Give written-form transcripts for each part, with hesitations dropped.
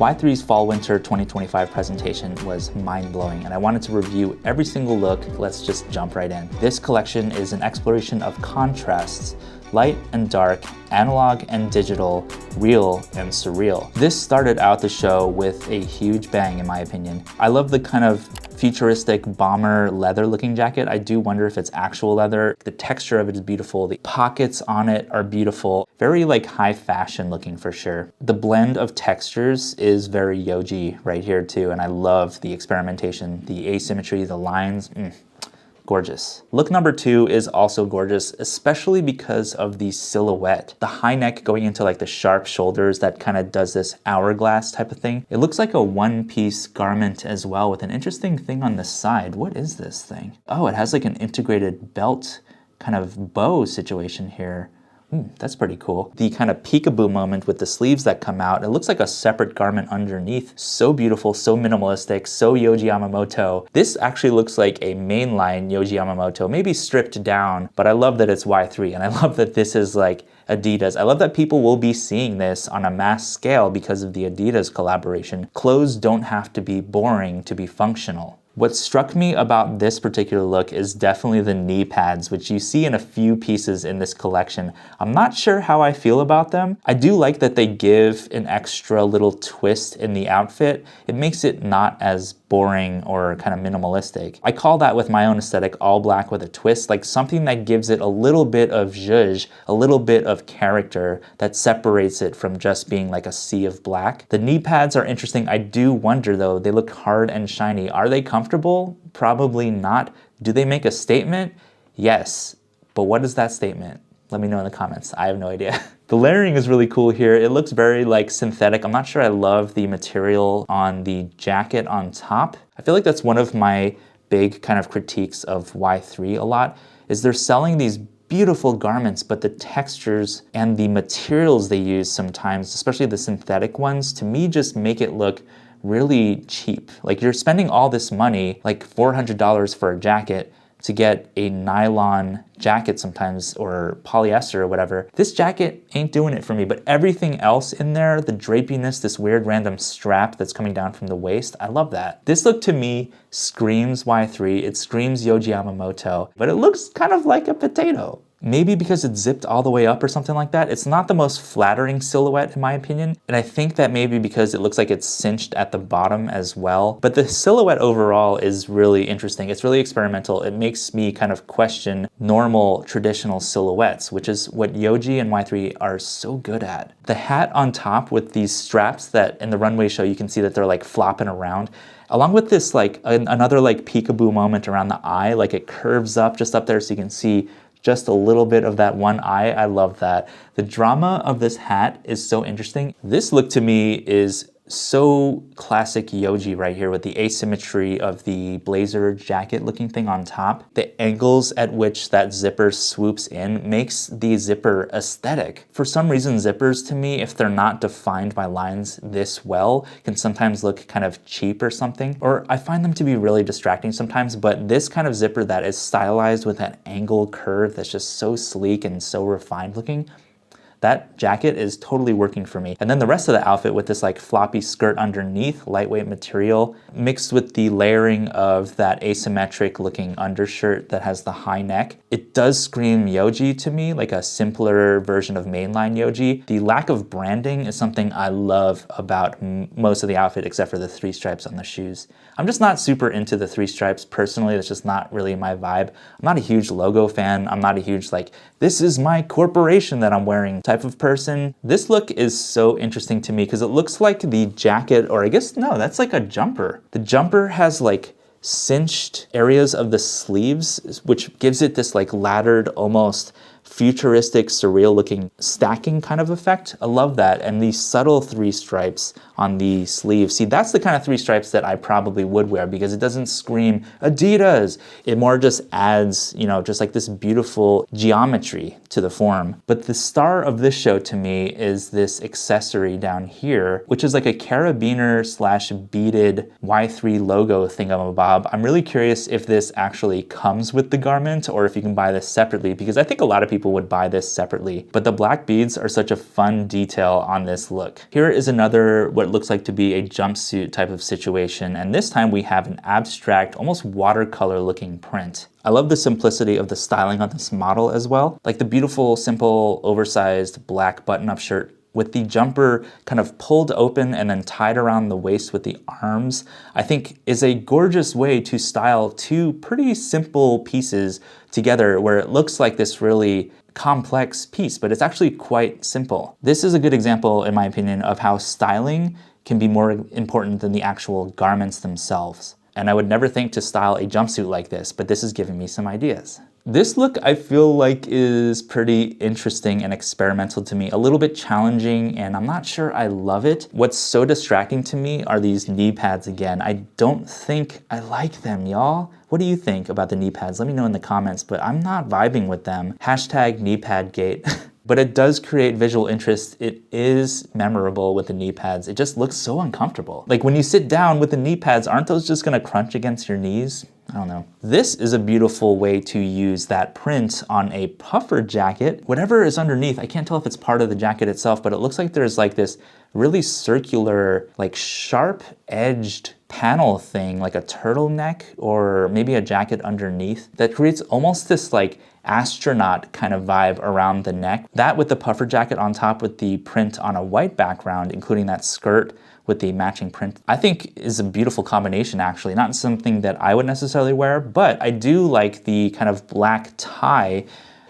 Y-3's Fall/Winter 2025 presentation was mind-blowing, and I wanted to review every single look. Let's just jump right in. This collection is an exploration of contrasts, light and dark, analog and digital, real and surreal. This started out the show with a huge bang, in my opinion. I love the kind of futuristic bomber leather looking jacket. I do wonder if it's actual leather. The texture of it is beautiful. The pockets on it are beautiful. Very like high fashion looking for sure. The blend of textures is very Yohji right here too, and I love the experimentation, the asymmetry, the lines. Gorgeous. Look number 2 is also gorgeous, especially because of the silhouette. The high neck going into like the sharp shoulders that kind of does this hourglass type of thing. It looks like a one-piece garment as well with an interesting thing on the side. What is this thing? Oh, it has like an integrated belt kind of bow situation here. That's pretty cool. The kind of peekaboo moment with the sleeves that come out, it looks like a separate garment underneath. So beautiful, so minimalistic, so Yohji Yamamoto. This actually looks like a mainline Yohji Yamamoto, maybe stripped down, but I love that it's Y-3, and I love that this is like Adidas. I love that people will be seeing this on a mass scale because of the Adidas collaboration. Clothes don't have to be boring to be functional. What struck me about this particular look is definitely the knee pads, which you see in a few pieces in this collection. I'm not sure how I feel about them. I do like that they give an extra little twist in the outfit. It makes it not as boring or kind of minimalistic. I call that with my own aesthetic all black with a twist, like something that gives it a little bit of zhuzh, a little bit of character that separates it from just being like a sea of black. The knee pads are interesting. I do wonder though, they look hard and shiny. Are they comfortable? Probably not. Do they make a statement? Yes. But what is that statement? Let me know in the comments. I have no idea. The layering is really cool here. It looks very like synthetic. I'm not sure I love the material on the jacket on top. I feel like that's one of my big kind of critiques of Y-3 a lot, is they're selling these beautiful garments, but the textures and the materials they use sometimes, especially the synthetic ones, to me just make it look really cheap. Like you're spending all this money, like $400 for a jacket, to get a nylon jacket sometimes, or polyester or whatever. This jacket ain't doing it for me, but everything else in there, the drapiness, this weird random strap that's coming down from the waist, I love that. This look to me screams Y-3, it screams Yohji Yamamoto, but it looks kind of like a potato. Maybe because it's zipped all the way up or something like that. It's not the most flattering silhouette in my opinion. And I think that maybe because it looks like it's cinched at the bottom as well. But the silhouette overall is really interesting. It's really experimental. It makes me kind of question normal traditional silhouettes, which is what Yohji and Y-3 are so good at. The hat on top with these straps that in the runway show, you can see that they're like flopping around. Along with this like another like peekaboo moment around the eye, like it curves up just up there so you can see just a little bit of that one eye. I love that. The drama of this hat is so interesting. This look to me is so classic Yohji right here with the asymmetry of the blazer jacket looking thing on top. The angles at which that zipper swoops in makes the zipper aesthetic. For some reason, zippers to me, if they're not defined by lines this well, can sometimes look kind of cheap or something, or I find them to be really distracting sometimes, but this kind of zipper that is stylized with that angle curve that's just so sleek and so refined looking, that jacket is totally working for me. And then the rest of the outfit with this like floppy skirt underneath, lightweight material, mixed with the layering of that asymmetric looking undershirt that has the high neck. It does scream Yohji to me, like a simpler version of mainline Yohji. The lack of branding is something I love about most of the outfit except for the 3 stripes on the shoes. I'm just not super into the 3 stripes personally. That's just not really my vibe. I'm not a huge logo fan. I'm not a huge like, this is my corporation that I'm wearing type of person. This look is so interesting to me because it looks like the jacket, or I guess, no, that's like a jumper. The jumper has like cinched areas of the sleeves, which gives it this like laddered, almost futuristic, surreal looking stacking kind of effect. I love that. And these subtle 3 stripes on the sleeve. See, that's the kind of 3 stripes that I probably would wear because it doesn't scream Adidas. It more just adds, you know, just like this beautiful geometry to the form. But the star of this show to me is this accessory down here, which is like a carabiner slash beaded Y-3 logo thingamabob. I'm really curious if this actually comes with the garment or if you can buy this separately, because I think a lot of people would buy this separately. But the black beads are such a fun detail on this look. Here is another what what looks like to be a jumpsuit type of situation, and this time we have an abstract, almost watercolor looking print. I love the simplicity of the styling on this model as well. Like the beautiful, simple, oversized black button-up shirt with the jumper kind of pulled open and then tied around the waist with the arms, I think is a gorgeous way to style two pretty simple pieces together where it looks like this really complex piece, but it's actually quite simple. This is a good example, in my opinion, of how styling can be more important than the actual garments themselves. And I would never think to style a jumpsuit like this, but this is giving me some ideas. This look I feel like is pretty interesting and experimental to me, a little bit challenging, and I'm not sure I love it. What's so distracting to me are these knee pads again. I don't think I like them, y'all. What do you think about the knee pads? Let me know in the comments, but I'm not vibing with them. Hashtag knee pad gate. But it does create visual interest. It is memorable with the knee pads. It just looks so uncomfortable. Like when you sit down with the knee pads, aren't those just gonna crunch against your knees? I don't know. This is a beautiful way to use that print on a puffer jacket. Whatever is underneath, I can't tell if it's part of the jacket itself, but it looks like there's like this really circular, like sharp edged panel thing, like a turtleneck or maybe a jacket underneath that creates almost this like astronaut kind of vibe around the neck. That with the puffer jacket on top with the print on a white background, including that skirt with the matching print, I think is a beautiful combination actually. Not something that I would necessarily wear, but I do like the kind of black tie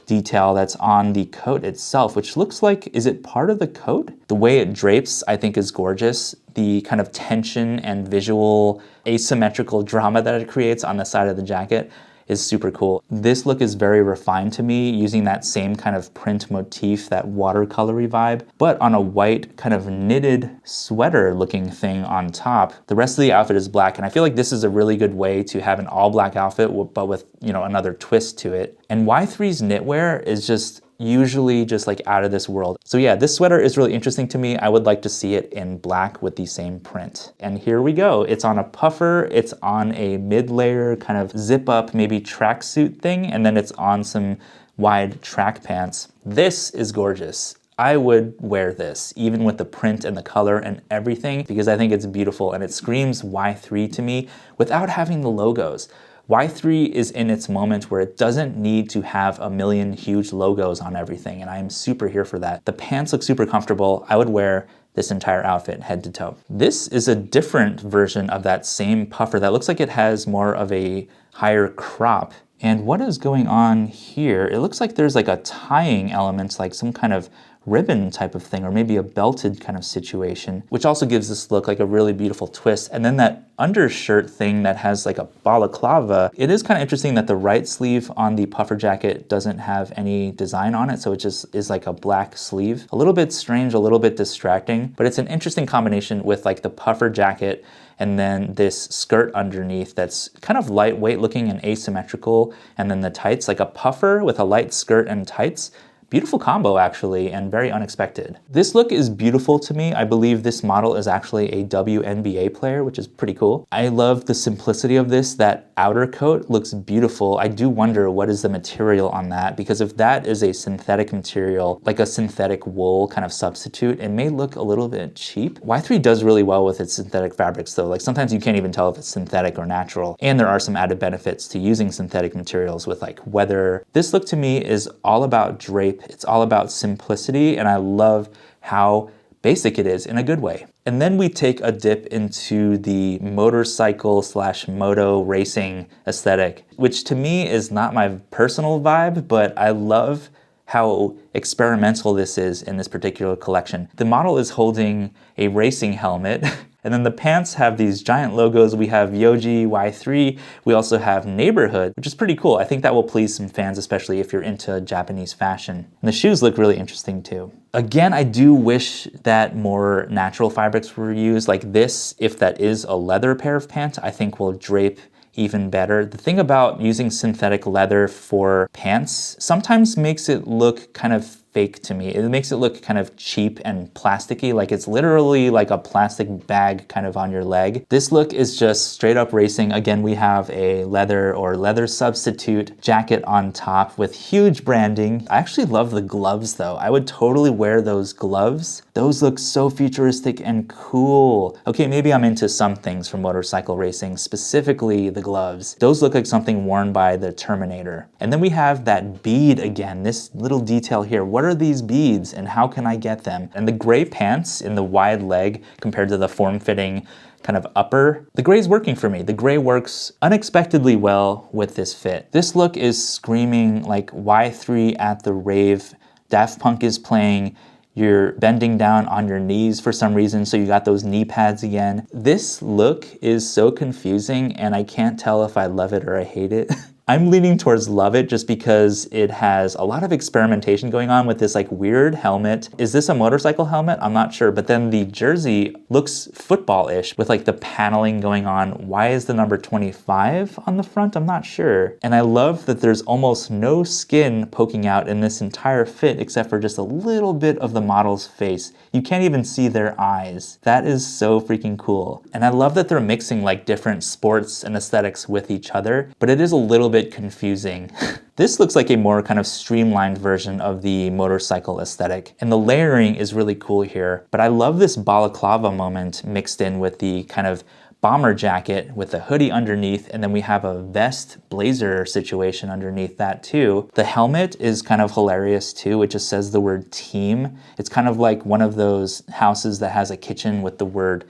detail that's on the coat itself, which looks like, is it part of the coat? The way it drapes, I think is gorgeous. The kind of tension and visual asymmetrical drama that it creates on the side of the jacket is super cool. This look is very refined to me, using that same kind of print motif, that watercolory vibe, but on a white kind of knitted sweater looking thing on top. The rest of the outfit is black, and I feel like this is a really good way to have an all black outfit, but with, you know, another twist to it. And Y-3's knitwear is just usually just like out of this world. So yeah, this sweater is really interesting to me. I would like to see it in black with the same print. And here we go. It's on a puffer, it's on a mid-layer kind of zip up, maybe tracksuit thing, and then it's on some wide track pants. This is gorgeous. I would wear this, even with the print and the color and everything, because I think it's beautiful and it screams Y-3 to me without having the logos. Y-3 is in its moment where it doesn't need to have a million huge logos on everything, and I am super here for that. The pants look super comfortable. I would wear this entire outfit head to toe. This is a different version of that same puffer that looks like it has more of a higher crop. And what is going on here? It looks like there's like a tying element, like some kind of ribbon type of thing, or maybe a belted kind of situation, which also gives this look like a really beautiful twist. And then that undershirt thing that has like a balaclava, it is kind of interesting that the right sleeve on the puffer jacket doesn't have any design on it, so it just is like a black sleeve. A little bit strange, a little bit distracting, but it's an interesting combination with like the puffer jacket and then this skirt underneath that's kind of lightweight looking and asymmetrical, and then the tights, like a puffer with a light skirt and tights. Beautiful combo actually, and very unexpected. This look is beautiful to me. I believe this model is actually a WNBA player, which is pretty cool. I love the simplicity of this. That outer coat looks beautiful. I do wonder what is the material on that, because if that is a synthetic material, like a synthetic wool kind of substitute, it may look a little bit cheap. Y-3 does really well with its synthetic fabrics though. Like sometimes you can't even tell if it's synthetic or natural. And there are some added benefits to using synthetic materials with like weather. This look to me is all about drape. It's all about simplicity, and I love how basic it is in a good way. And then we take a dip into the motorcycle / moto racing aesthetic, which to me is not my personal vibe, but I love how experimental this is in this particular collection. The model is holding a racing helmet, and then the pants have these giant logos. We have Yohji Y-3. We also have Neighborhood, which is pretty cool. I think that will please some fans, especially if you're into Japanese fashion. And the shoes look really interesting too. Again, I do wish that more natural fabrics were used. Like this, if that is a leather pair of pants, I think will drape even better. The thing about using synthetic leather for pants sometimes makes it look kind of fake to me. It makes it look kind of cheap and plasticky, like it's literally like a plastic bag kind of on your leg. This look is just straight up racing. Again, we have a leather or leather substitute jacket on top with huge branding. I actually love the gloves though. I would totally wear those gloves. Those look so futuristic and cool. Okay, maybe I'm into some things from motorcycle racing, specifically the gloves. Those look like something worn by the Terminator. And then we have that bead again, this little detail here. What are these beads and how can I get them? And the gray pants in the wide leg compared to the form-fitting kind of upper, the gray's working for me. The gray works unexpectedly well with this fit. This look is screaming like Y-3 at the rave. Daft Punk is playing. You're bending down on your knees for some reason, so you got those knee pads again. This look is so confusing and I can't tell if I love it or I hate it. I'm leaning towards love it just because it has a lot of experimentation going on with this like weird helmet. Is this a motorcycle helmet? I'm not sure, but then the jersey looks football-ish with like the paneling going on. Why is the number 25 on the front? I'm not sure. And I love that there's almost no skin poking out in this entire fit except for just a little bit of the model's face. You can't even see their eyes. That is so freaking cool. And I love that they're mixing like different sports and aesthetics with each other, but it is a little bit confusing. This looks like a more kind of streamlined version of the motorcycle aesthetic. And the layering is really cool here, but I love this balaclava moment mixed in with the kind of bomber jacket with the hoodie underneath, and then we have a vest blazer situation underneath that too. The helmet is kind of hilarious too. It just says the word team. It's kind of like one of those houses that has a kitchen with the word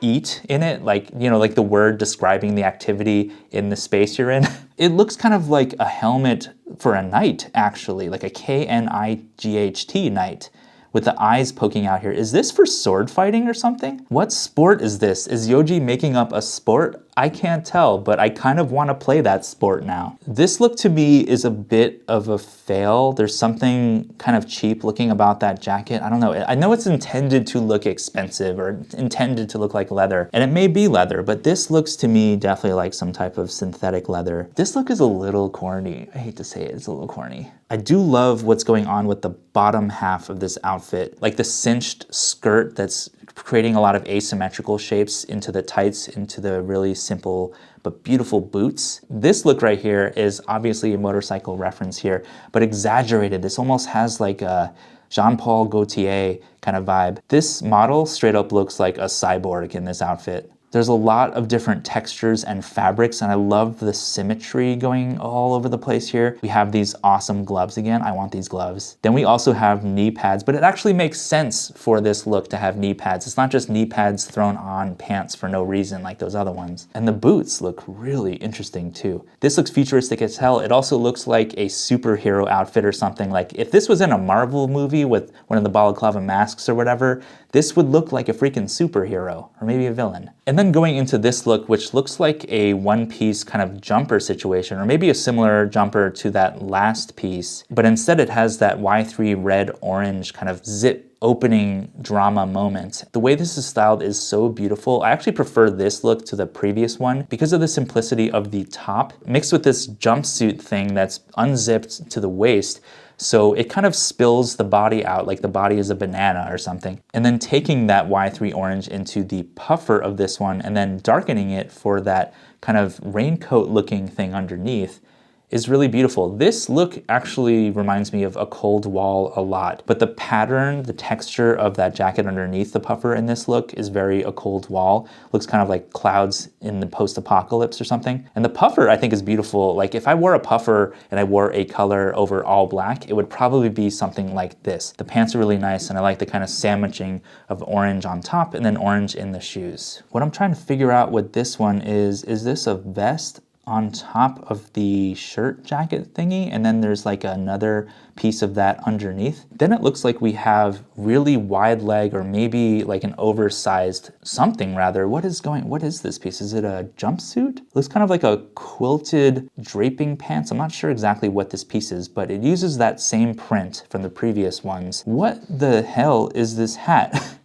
eat in it, like, you know, like the word describing the activity in the space you're in. It looks kind of like a helmet for a knight, actually, like a K-N-I-G-H-T knight with the eyes poking out here. Is this for sword fighting or something? What sport is this? Is Yohji making up a sport? I can't tell, but I kind of want to play that sport now. This look to me is a bit of a fail. There's something kind of cheap looking about that jacket. I don't know. I know it's intended to look expensive or intended to look like leather, and it may be leather, but this looks to me definitely like some type of synthetic leather. This look is a little corny. I hate to say it, it's a little corny. I do love what's going on with the bottom half of this outfit, like the cinched skirt that's creating a lot of asymmetrical shapes into the tights, into the really simple but beautiful boots. This look right here is obviously a motorcycle reference here, but exaggerated. This almost has like a Jean-Paul Gaultier kind of vibe. This model straight up looks like a cyborg in this outfit. There's a lot of different textures and fabrics, and I love the symmetry going all over the place here. We have these awesome gloves again. I want these gloves. Then we also have knee pads, but it actually makes sense for this look to have knee pads. It's not just knee pads thrown on pants for no reason like those other ones. And the boots look really interesting too. This looks futuristic as hell. It also looks like a superhero outfit or something. Like if this was in a Marvel movie with one of the balaclava masks or whatever, this would look like a freaking superhero or maybe a villain. And then going into this look, which looks like a one-piece kind of jumper situation, or maybe a similar jumper to that last piece, but instead it has that Y-3 red-orange kind of zip opening drama moment. The way this is styled is so beautiful. I actually prefer this look to the previous one because of the simplicity of the top, mixed with this jumpsuit thing that's unzipped to the waist. So it kind of spills the body out like the body is a banana or something. And then taking that Y-3 orange into the puffer of this one and then darkening it for that kind of raincoat looking thing underneath is really beautiful. This look actually reminds me of a cold wall a lot, but the pattern, the texture of that jacket underneath the puffer in this look is very a cold wall. Looks kind of like clouds in the post-apocalypse or something. And the puffer I think is beautiful. Like if I wore a puffer and I wore a color over all black, it would probably be something like this. The pants are really nice and I like the kind of sandwiching of orange on top and then orange in the shoes. What I'm trying to figure out with this one is this a vest on top of the shirt jacket thingy, and then there's like another piece of that underneath? Then it looks like we have really wide leg or maybe like an oversized something rather. What is this piece? Is it a jumpsuit? It looks kind of like a quilted draping pants. I'm not sure exactly what this piece is, but it uses that same print from the previous ones. What the hell is this hat?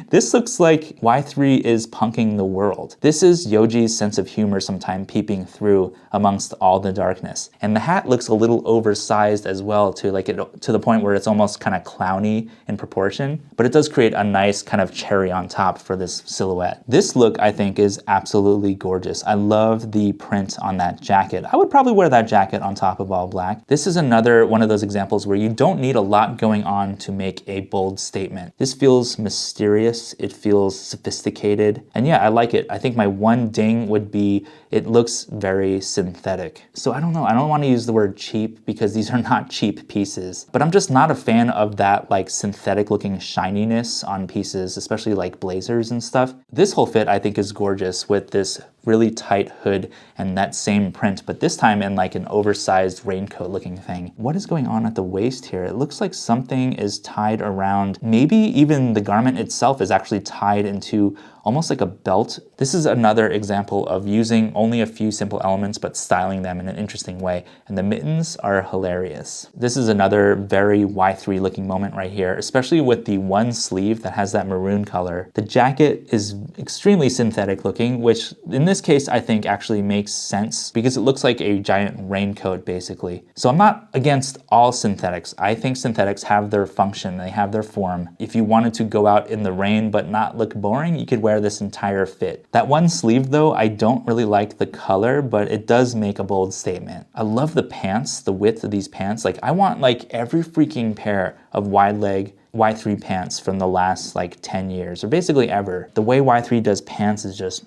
This looks like Y-3 is punking the world. This is Yohji's sense of humor sometime peeping through amongst all the darkness. And the hat looks a little oversized as well, to the point where it's almost kind of clowny in proportion, but it does create a nice kind of cherry on top for this silhouette. This look, I think, is absolutely gorgeous. I love the print on that jacket. I would probably wear that jacket on top of all black. This is another one of those examples where you don't need a lot going on to make a bold statement. This feels mysterious, it feels sophisticated, and yeah, I like it. I think my one ding would be it looks very synthetic. So I don't know, I don't want to use the word cheap because these are not cheap pieces, but I'm just not a fan of that like synthetic looking shininess on pieces, especially like blazers and stuff. This whole fit I think is gorgeous with this really tight hood and that same print, but this time in like an oversized raincoat looking thing. What is going on at the waist here? It looks like something is tied around, maybe even the garment itself is actually tied into almost like a belt. This is another example of using only a few simple elements but styling them in an interesting way, and the mittens are hilarious. This is another very Y-3 looking moment right here, especially with the one sleeve that has that maroon color. The jacket is extremely synthetic looking, which in this case I think actually makes sense because it looks like a giant raincoat basically. So I'm not against all synthetics. I think synthetics have their function, they have their form. If you wanted to go out in the rain but not look boring, you could wear this entire fit. That one sleeve though, I don't really like the color, but it does make a bold statement. I love the pants, the width of these pants. Like I want like every freaking pair of wide leg Y-3 pants from the last like 10 years, or basically ever. The way Y-3 does pants is just...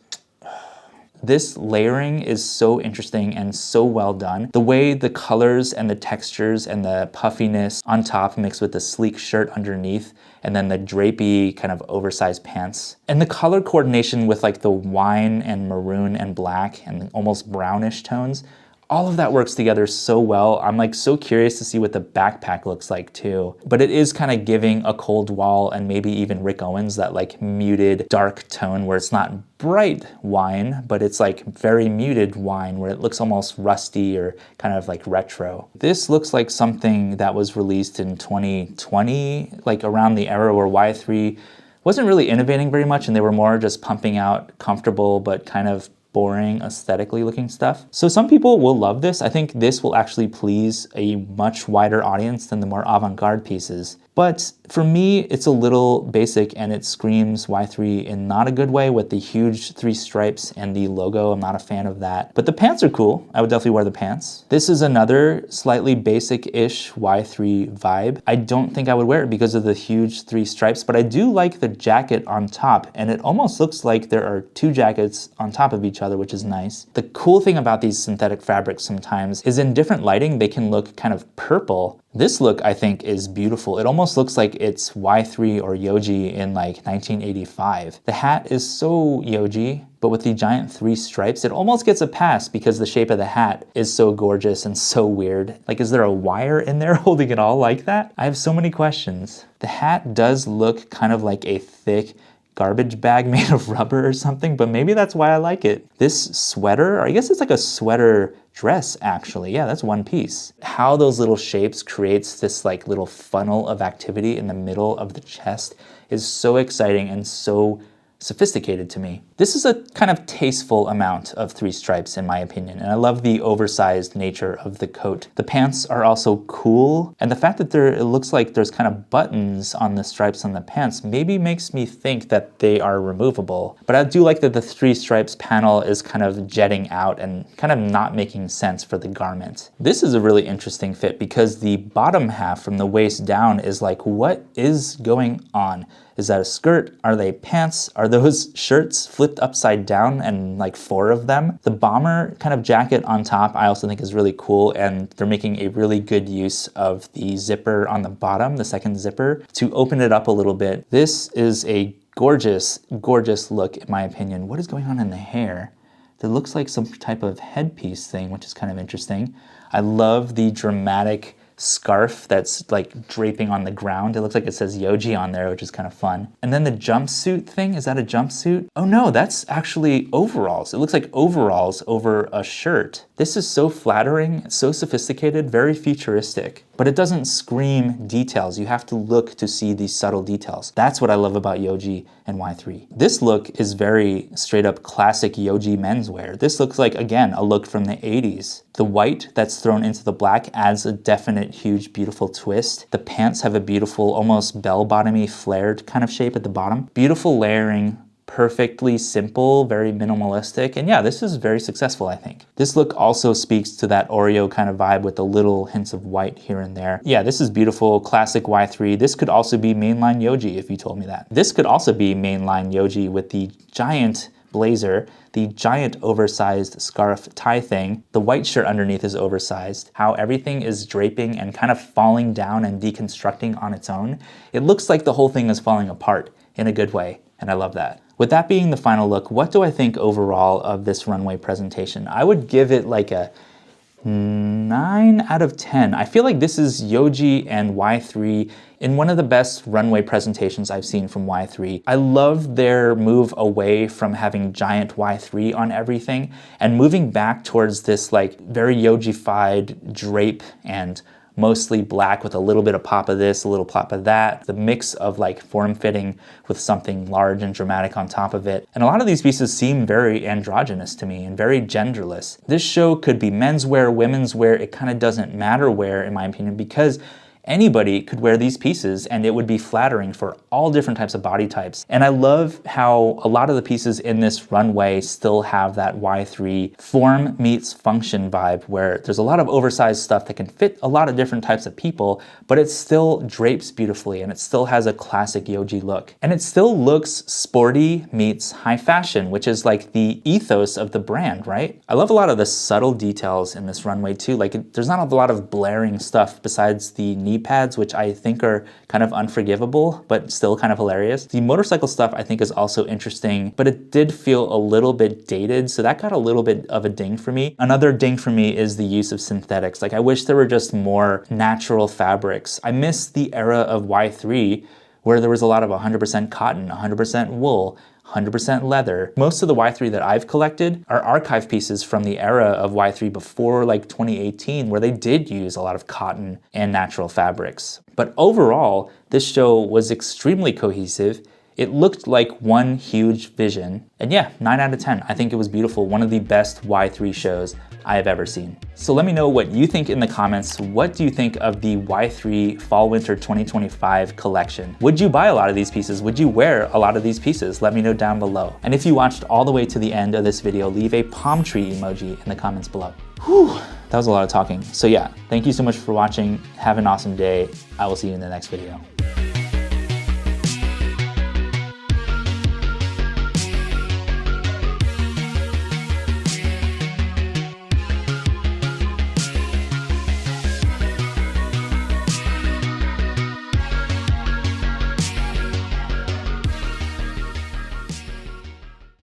This layering is so interesting and so well done. The way the colors and the textures and the puffiness on top mixed with the sleek shirt underneath, and then the drapey kind of oversized pants. And the color coordination with like the wine and maroon and black and almost brownish tones, all of that works together so well. I'm like so curious to see what the backpack looks like too. But it is kind of giving a Cold Wall and maybe even Rick Owens that like muted dark tone where it's not bright wine, but it's like very muted wine where it looks almost rusty or kind of like retro. This looks like something that was released in 2020, like around the era where Y-3 wasn't really innovating very much and they were more just pumping out comfortable but kind of boring aesthetically looking stuff. So some people will love this. I think this will actually please a much wider audience than the more avant-garde pieces. But for me, it's a little basic and it screams Y-3 in not a good way with the huge 3 stripes and the logo. I'm not a fan of that. But the pants are cool. I would definitely wear the pants. This is another slightly basic-ish Y-3 vibe. I don't think I would wear it because of the huge 3 stripes, but I do like the jacket on top, and it almost looks like there are 2 jackets on top of each other, which is nice. The cool thing about these synthetic fabrics sometimes is in different lighting, they can look kind of purple. This look, I think, is beautiful. It almost looks like it's Y-3 or Yohji in like 1985. The hat is so Yohji, but with the giant 3 stripes, it almost gets a pass because the shape of the hat is so gorgeous and so weird. Like, is there a wire in there holding it all like that? I have so many questions. The hat does look kind of like a thick garbage bag made of rubber or something, but maybe that's why I like it. This sweater, or I guess it's like a sweater dress actually. Yeah, that's one piece. How those little shapes creates this like little funnel of activity in the middle of the chest is so exciting and so sophisticated to me. This is a kind of tasteful amount of 3 stripes in my opinion, and I love the oversized nature of the coat. The pants are also cool, and the fact that it looks like there's kind of buttons on the stripes on the pants maybe makes me think that they are removable. But I do like that the 3 stripes panel is kind of jetting out and kind of not making sense for the garment. This is a really interesting fit because the bottom half from the waist down is like, what is going on? Is that a skirt? Are they pants? Are those shirts flipped upside down and like 4 of them? The bomber kind of jacket on top I also think is really cool, and they're making a really good use of the zipper on the bottom, the second zipper, to open it up a little bit. This is a gorgeous, gorgeous look in my opinion. What is going on in the hair? That looks like some type of headpiece thing, which is kind of interesting. I love the dramatic scarf that's like draping on the ground. It looks like it says Yohji on there, which is kind of fun. And then the jumpsuit thing, is that a jumpsuit? Oh no, that's actually overalls. It looks like overalls over a shirt. This is so flattering, so sophisticated, very futuristic. but it doesn't scream details. You have to look to see these subtle details. That's what I love about Yohji and Y-3. This look is very straight up classic Yohji menswear. This looks like, again, a look from the 80s. The white that's thrown into the black adds a definite, huge, beautiful twist. The pants have a beautiful, almost bell-bottomy, flared kind of shape at the bottom. Beautiful layering, perfectly simple, very minimalistic, and yeah, this is very successful, I think. This look also speaks to that Oreo kind of vibe with the little hints of white here and there. Yeah, this is beautiful, classic Y-3. This could also be mainline Yohji if you told me that. This could also be mainline Yohji with the giant blazer, the giant oversized scarf tie thing. The white shirt underneath is oversized. How everything is draping and kind of falling down and deconstructing on its own. It looks like the whole thing is falling apart in a good way, and I love that. With that being the final look, what do I think overall of this runway presentation? I would give it like a 9 out of 10. I feel like this is Yohji and Y-3 in one of the best runway presentations I've seen from Y-3. I love their move away from having giant Y-3 on everything and moving back towards this like very Yohji-fied drape and mostly black with a little bit of pop of this, a little pop of that. The mix of like form-fitting with something large and dramatic on top of it. And a lot of these pieces seem very androgynous to me and very genderless. This show could be menswear, women's wear. It kind of doesn't matter where, in my opinion, because anybody could wear these pieces and it would be flattering for all different types of body types. And I love how a lot of the pieces in this runway still have that Y-3 form meets function vibe where there's a lot of oversized stuff that can fit a lot of different types of people, but it still drapes beautifully and it still has a classic Yohji look. And it still looks sporty meets high fashion, which is like the ethos of the brand, right? I love a lot of the subtle details in this runway too. Like there's not a lot of blaring stuff besides the knee pads, which I think are kind of unforgivable, but still kind of hilarious. The motorcycle stuff I think is also interesting, but it did feel a little bit dated, so that got a little bit of a ding for me. Another ding for me is the use of synthetics. Like I wish there were just more natural fabrics. I miss the era of Y-3 where there was a lot of 100% cotton, 100% wool, 100% leather. Most of the Y-3 that I've collected are archive pieces from the era of Y-3 before like 2018, where they did use a lot of cotton and natural fabrics. But overall, this show was extremely cohesive. It looked like one huge vision. And yeah, 9 out of 10. I think it was beautiful. One of the best Y-3 shows I have ever seen. So let me know what you think in the comments. What do you think of the Y-3 Fall Winter 2025 collection? Would you buy a lot of these pieces? Would you wear a lot of these pieces? Let me know down below. And if you watched all the way to the end of this video, leave a palm tree emoji in the comments below. Whew, that was a lot of talking. So yeah, thank you so much for watching. Have an awesome day. I will see you in the next video.